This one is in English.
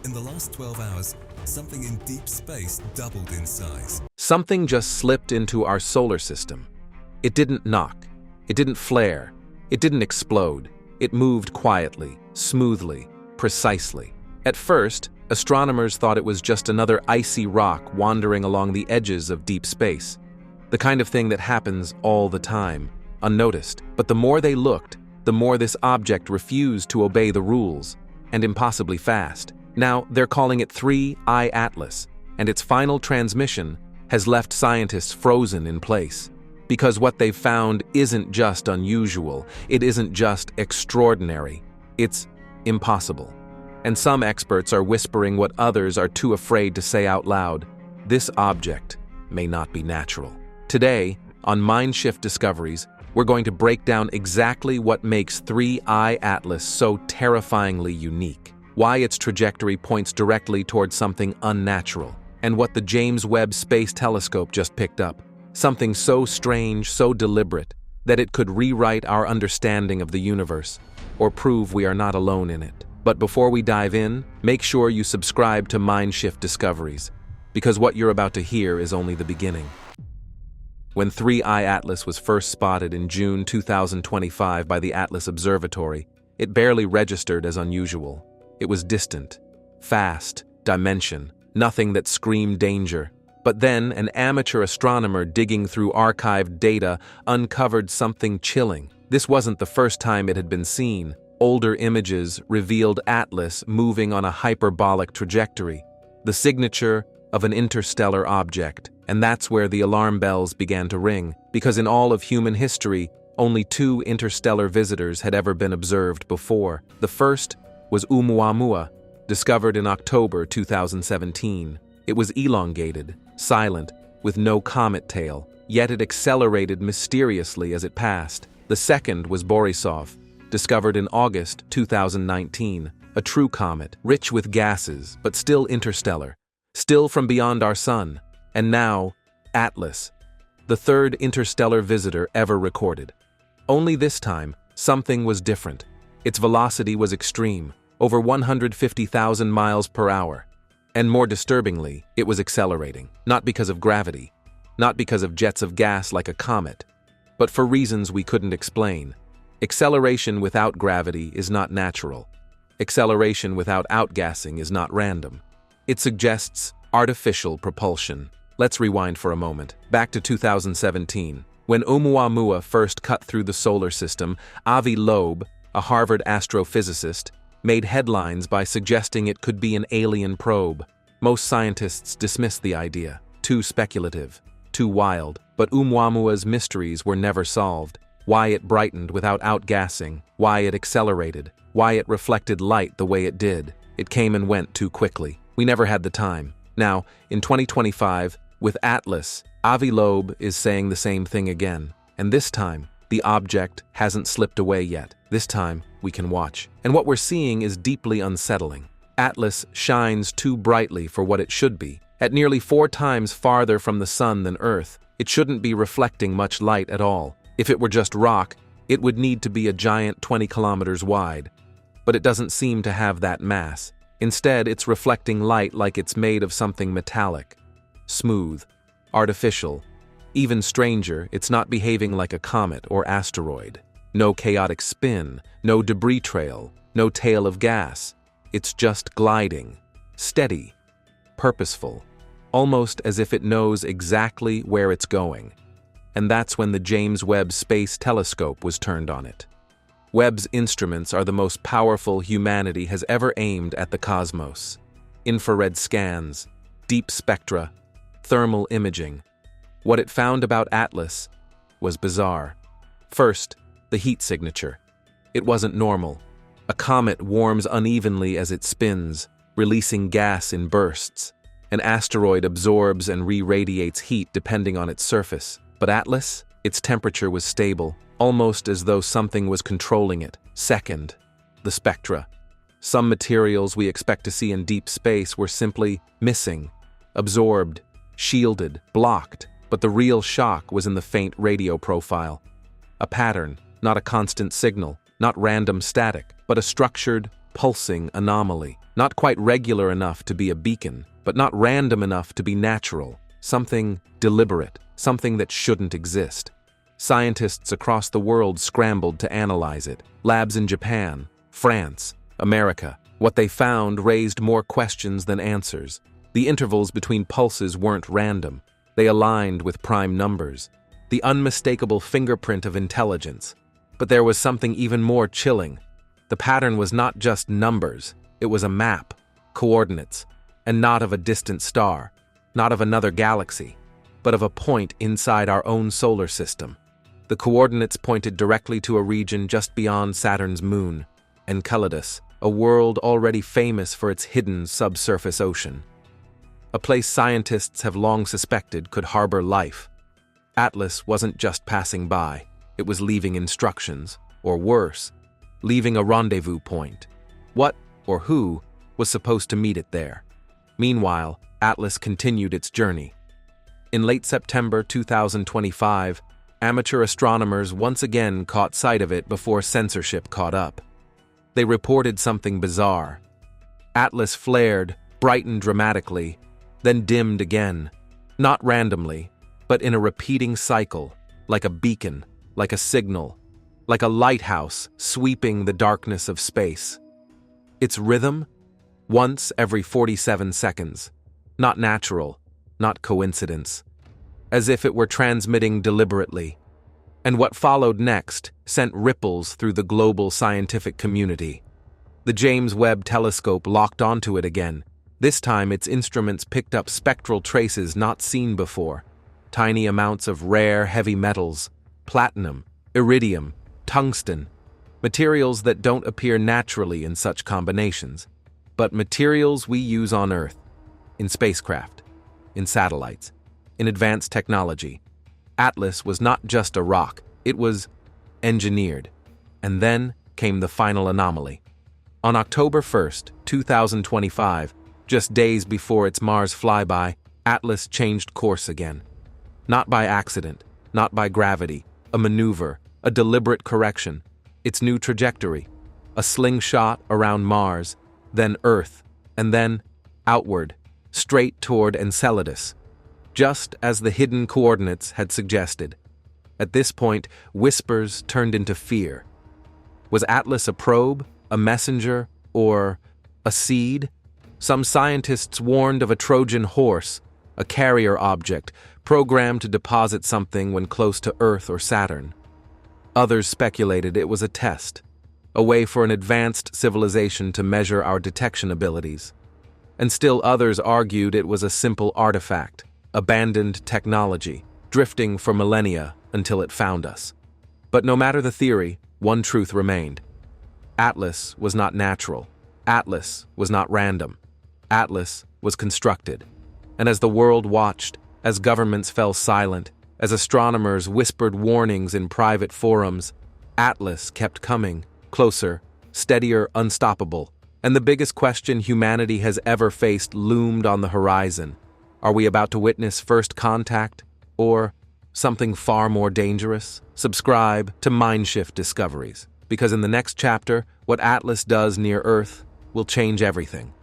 In the last 12 hours, something in deep space doubled in size. Something just slipped into our solar system. It didn't knock. It didn't flare. It didn't explode. It moved quietly, smoothly, precisely. At first, astronomers thought it was just another icy rock wandering along the edges of deep space. The kind of thing that happens all the time, unnoticed. But the more they looked, the more this object refused to obey the rules, and impossibly fast. Now, they're calling it 3I Atlas, and its final transmission has left scientists frozen in place. Because what they've found isn't just unusual, it isn't just extraordinary, it's impossible. And some experts are whispering what others are too afraid to say out loud: this object may not be natural. Today, on MindShift Discoveries, we're going to break down exactly what makes 3I Atlas so terrifyingly unique, why its trajectory points directly towards something unnatural, and what the James Webb Space Telescope just picked up, something so strange, so deliberate, that it could rewrite our understanding of the universe, or prove we are not alone in it. But before we dive in, make sure you subscribe to MindShift Discoveries, because what you're about to hear is only the beginning. When 3I Atlas was first spotted in June 2025 by the Atlas Observatory, it barely registered as unusual. It was distant, fast, dimension, nothing that screamed danger. But then, an amateur astronomer digging through archived data uncovered something chilling. This wasn't the first time it had been seen. Older images revealed Atlas moving on a hyperbolic trajectory, the signature of an interstellar object. And that's where the alarm bells began to ring, because in all of human history, only 2 interstellar visitors had ever been observed before. The first was Oumuamua, discovered in October 2017. It was elongated, silent, with no comet tail, yet it accelerated mysteriously as it passed. The second was Borisov, discovered in August 2019, a true comet, rich with gases, but still interstellar, still from beyond our sun. And now, Atlas, the third interstellar visitor ever recorded. Only this time, something was different. Its velocity was extreme, over 150,000 miles per hour. And more disturbingly, it was accelerating, not because of gravity, not because of jets of gas like a comet, but for reasons we couldn't explain. Acceleration without gravity is not natural. Acceleration without outgassing is not random. It suggests artificial propulsion. Let's rewind for a moment, back to 2017. When Oumuamua first cut through the solar system, Avi Loeb, a Harvard astrophysicist, made headlines by suggesting it could be an alien probe. Most scientists dismissed the idea. Too speculative, too wild. But Oumuamua's mysteries were never solved. Why it brightened without outgassing, why it accelerated, why it reflected light the way it did. It came and went too quickly. We never had the time. Now, in 2025, with Atlas, Avi Loeb is saying the same thing again. And this time, the object hasn't slipped away yet. This time, we can watch. And what we're seeing is deeply unsettling. Atlas shines too brightly for what it should be. At nearly 4 times farther from the sun than Earth, it shouldn't be reflecting much light at all. If it were just rock, it would need to be a giant 20 kilometers wide. But it doesn't seem to have that mass. Instead, it's reflecting light like it's made of something metallic, smooth, artificial. Even stranger, it's not behaving like a comet or asteroid. No chaotic spin, no debris trail, no tail of gas. It's just gliding, steady, purposeful, almost as if it knows exactly where it's going. And that's when the James Webb Space Telescope was turned on it. Webb's instruments are the most powerful humanity has ever aimed at the cosmos. Infrared scans, deep spectra, thermal imaging. What it found about Atlas was bizarre. First, the heat signature. It wasn't normal. A comet warms unevenly as it spins, releasing gas in bursts. An asteroid absorbs and re-radiates heat depending on its surface. But Atlas, its temperature was stable, almost as though something was controlling it. Second, the spectra. Some materials we expect to see in deep space were simply missing, absorbed, shielded, blocked. But the real shock was in the faint radio profile. A pattern, not a constant signal, not random static, but a structured, pulsing anomaly. Not quite regular enough to be a beacon, but not random enough to be natural. Something deliberate, something that shouldn't exist. Scientists across the world scrambled to analyze it. Labs in Japan, France, America. What they found raised more questions than answers. The intervals between pulses weren't random. They aligned with prime numbers. The unmistakable fingerprint of intelligence. But there was something even more chilling. The pattern was not just numbers. It was a map, coordinates, and not of a distant star, not of another galaxy, but of a point inside our own solar system. The coordinates pointed directly to a region just beyond Saturn's moon, Enceladus, a world already famous for its hidden subsurface ocean. A place scientists have long suspected could harbor life. Atlas wasn't just passing by, it was leaving instructions, or worse, leaving a rendezvous point. What, or who, was supposed to meet it there? Meanwhile, Atlas continued its journey. In late September 2025, amateur astronomers once again caught sight of it before censorship caught up. They reported something bizarre. Atlas flared, brightened dramatically, then dimmed again, not randomly, but in a repeating cycle, like a beacon, like a signal, like a lighthouse sweeping the darkness of space. Its rhythm? Once every 47 seconds. Not natural, not coincidence. As if it were transmitting deliberately. And what followed next sent ripples through the global scientific community. The James Webb Telescope locked onto it again. This time its instruments picked up spectral traces not seen before. Tiny amounts of rare heavy metals, platinum, iridium, tungsten, materials that don't appear naturally in such combinations, but materials we use on Earth, in spacecraft, in satellites, in advanced technology. Atlas was not just a rock, it was engineered. And then came the final anomaly. On October 1st, 2025, just days before its Mars flyby, Atlas changed course again. Not by accident, not by gravity, a maneuver, a deliberate correction. Its new trajectory, a slingshot around Mars, then Earth, and then outward, straight toward Enceladus, just as the hidden coordinates had suggested. At this point, whispers turned into fear. Was Atlas a probe, a messenger, or a seed? Some scientists warned of a Trojan horse, a carrier object, programmed to deposit something when close to Earth or Saturn. Others speculated it was a test, a way for an advanced civilization to measure our detection abilities. And still others argued it was a simple artifact, abandoned technology, drifting for millennia until it found us. But no matter the theory, one truth remained. Atlas was not natural. Atlas was not random. Atlas was constructed. And as the world watched, as governments fell silent, as astronomers whispered warnings in private forums, Atlas kept coming, closer, steadier, unstoppable. And the biggest question humanity has ever faced loomed on the horizon. Are we about to witness first contact, or something far more dangerous? Subscribe to MindShift Discoveries, because in the next chapter, what Atlas does near Earth will change everything.